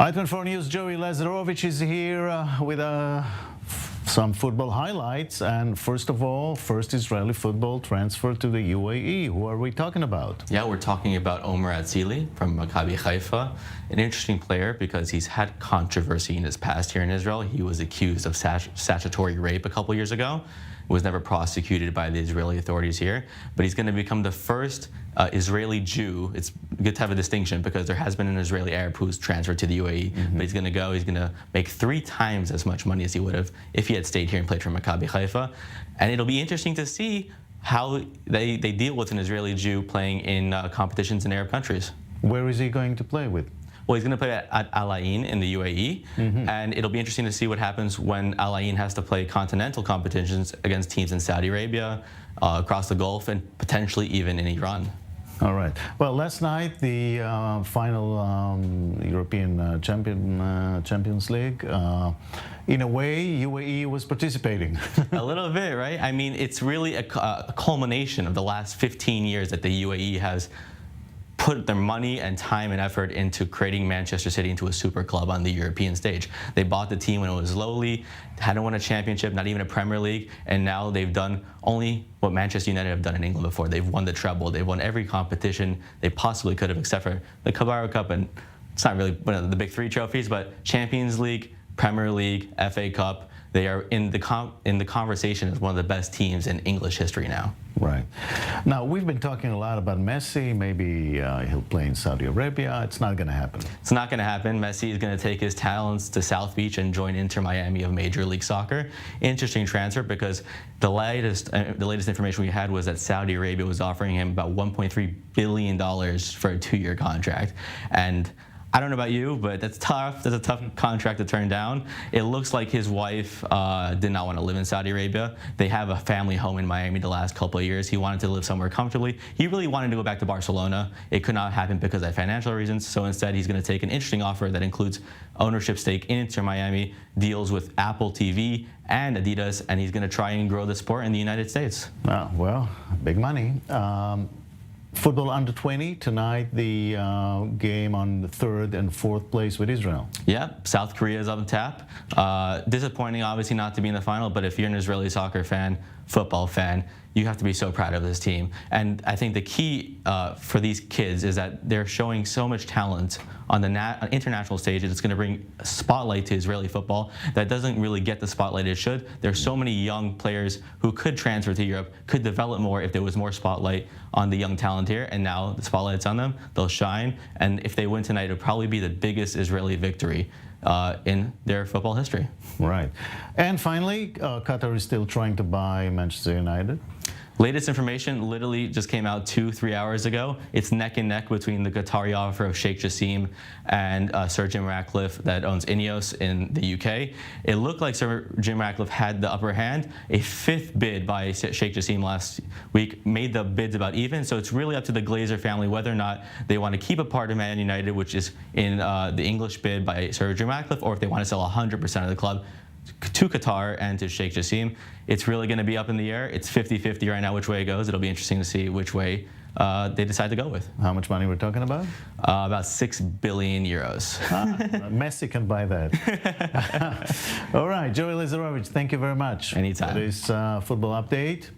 I24 News, Joey Leizerowitz is here with some football highlights. And first of all, first Israeli football transfer to the UAE. Who are we talking about? Yeah, we're talking about Omer Atzili from Maccabi Haifa. An interesting player because he's had controversy in his past here in Israel. He was accused of statutory rape a couple years ago. Was never prosecuted by the Israeli authorities here, but he's going to become the first Israeli Jew. It's good to have a distinction because there has been an Israeli Arab who's transferred to the UAE, but he's going to make 3 times as much money as he would have if he had stayed here and played for Maccabi Haifa. And it'll be interesting to see how they deal with an Israeli Jew playing in competitions in Arab countries. Where is he going to play with? Well, he's going to play at Al Ain in the UAE, and it'll be interesting to see what happens when Al Ain has to play continental competitions against teams in Saudi Arabia, across the Gulf, and potentially even in Iran. All right. Well, last night, the final European Champions League, in a way, UAE was participating. A little bit, right? I mean, it's really a culmination of the last 15 years that the UAE has put their money and time and effort into creating Manchester City into a super club on the European stage. They bought the team when it was lowly, hadn't won a championship, not even a Premier League, and now they've done only what Manchester United have done in England before. They've won the treble. They've won every competition they possibly could have, except for the Qatar Cup, and it's not really one of the big 3 trophies, but Champions League, Premier League, FA Cup. They are in the conversation as one of the best teams in English history now. Right. Now, we've been talking a lot about Messi. Maybe he'll play in Saudi Arabia. It's not going to happen. It's not going to happen. Messi is going to take his talents to South Beach and join Inter Miami of Major League Soccer. Interesting transfer because the latest information we had was that Saudi Arabia was offering him about $1.3 billion for a 2-year contract. And I don't know about you, but that's tough. That's a tough contract to turn down. It looks like his wife did not want to live in Saudi Arabia. They have a family home in Miami the last couple of years. He wanted to live somewhere comfortably. He really wanted to go back to Barcelona. It could not happen because of financial reasons. So instead, he's going to take an interesting offer that includes ownership stake in Inter Miami, deals with Apple TV and Adidas, and he's going to try and grow the sport in the United States. Well, big money. Football under 20 tonight, the game on the 3rd and 4th place with Israel. Yeah, South Korea is up the tap. Disappointing, obviously, not to be in the final, but if you're an Israeli soccer fan, football fan, you have to be so proud of this team. And I think the key for these kids is that they're showing so much talent on the international stage. It's going to bring a spotlight to Israeli football that doesn't really get the spotlight it should. There's so many young players who could transfer to Europe, could develop more if there was more spotlight on the young talent here, and now the spotlight's on them. They'll shine, and if they win tonight, it'll probably be the biggest Israeli victory in their football history. Right. And finally, Qatar is still trying to buy Manchester United. Latest information literally just came out 2-3 hours ago. It's neck and neck between the Qatari offer of Sheikh Jassim and Sir Jim Ratcliffe that owns Ineos in the UK. It looked like Sir Jim Ratcliffe had the upper hand. A 5th bid by Sheikh Jassim last week made the bids about even, so it's really up to the Glazer family whether or not they want to keep a part of Man United, which is in the English bid by Sir Jim Ratcliffe, or if they want to sell 100% of the club to Qatar and to Sheikh Jassim. It's really going to be up in the air. It's 50-50 right now which way it goes. It'll be interesting to see which way they decide to go with. How much money we're talking about? About 6 billion euros. Messi can buy that. All right, Joey Leizerowitz, thank you very much. Anytime. For this football update.